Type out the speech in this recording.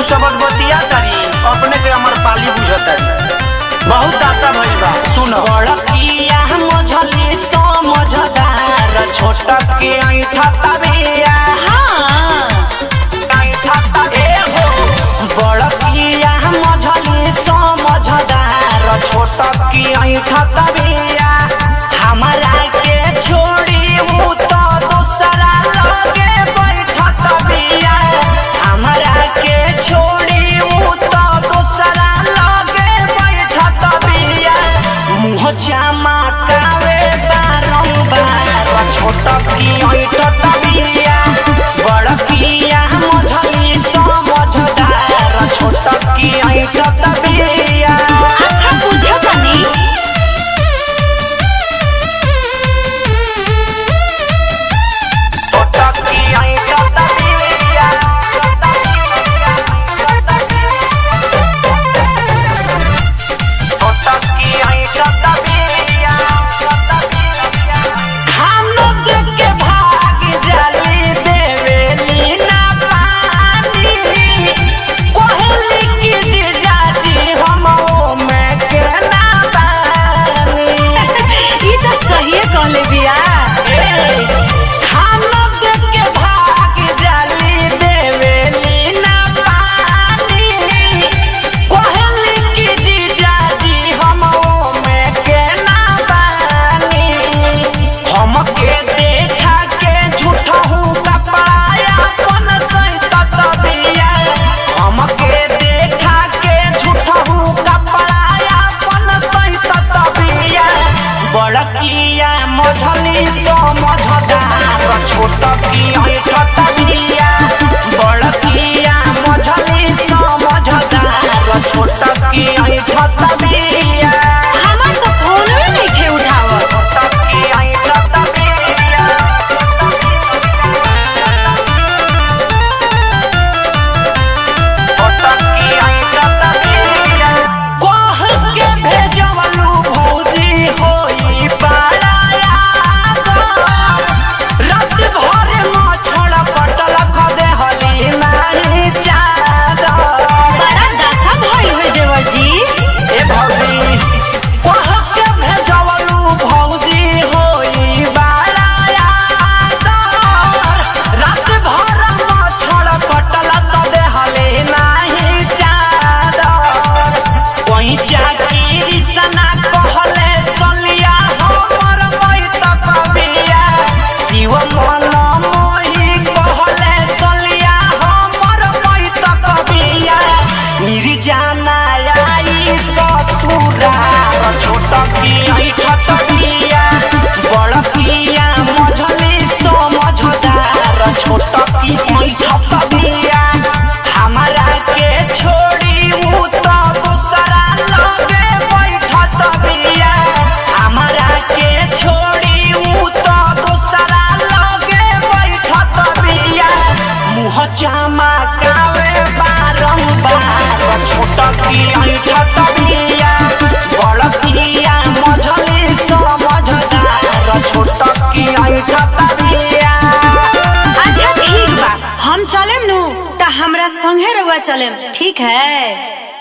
शब्द बतिया तारी अपने के अमर पाली बुझतारी बहुत आशा भइल बा। सुन बड़किया मझली समझदार छोटा के ऐठा तबिया हाँ ऐठा तबे हो बड़किया मझली समझदार छोटा के ऐठा तबिया हमारा के छोड़ी उ तो दूसरा लगे बैठत बिया हमारा के छोड़ी उ तो दूसरा लगे बैठत बिया मुँह चमकावे बारंबार छोटा की ऐठत बिया बड़किया मझली समझदार छोटा की ऐठत बिया। अच्छा पूछो तनी बड़किया मझली समझदार छोटा की ऐठत बिया बड़किया मझली समझदार छोटा की ऐठत बिया। हमार तो फोनवे नइखे उठावत छोटा की ऐठत बिया छोटा की ऐठत बिया कह के भेजवलू भौजी होई पाराया रात भर मछड़ पटल खदे हली नाही चादर बड़ा दशा भइल होई देवर जी। ए भौजी कह के भेजवलू भौजी होई पाराया रात भर मछड़ पटल खदे हली नाही चादर कोई चाकी सना कहले सलिया हमर बैत कबिया शिव मन मोही कहले सलिया हमर बैत कबिया निर्जाना आई ससुरा छोटा की ऐठत बिया बड़किया मझली समझदार छोटा की ऐठत बिया हमारा के छोड़ी उ तो दूसरा लगे बैठत बिया हमारा के छोड़ी उ तो दूसरा लगे बैठत बिया मुँह चमकावे बारंबार छोटा की ऐठत बिया बड़किया मझली समझदार छोटा की ऐठत बिया। अच्छा ठीक बा हम चलेम नु त हमरा संगे रउआ चलेम ठीक है।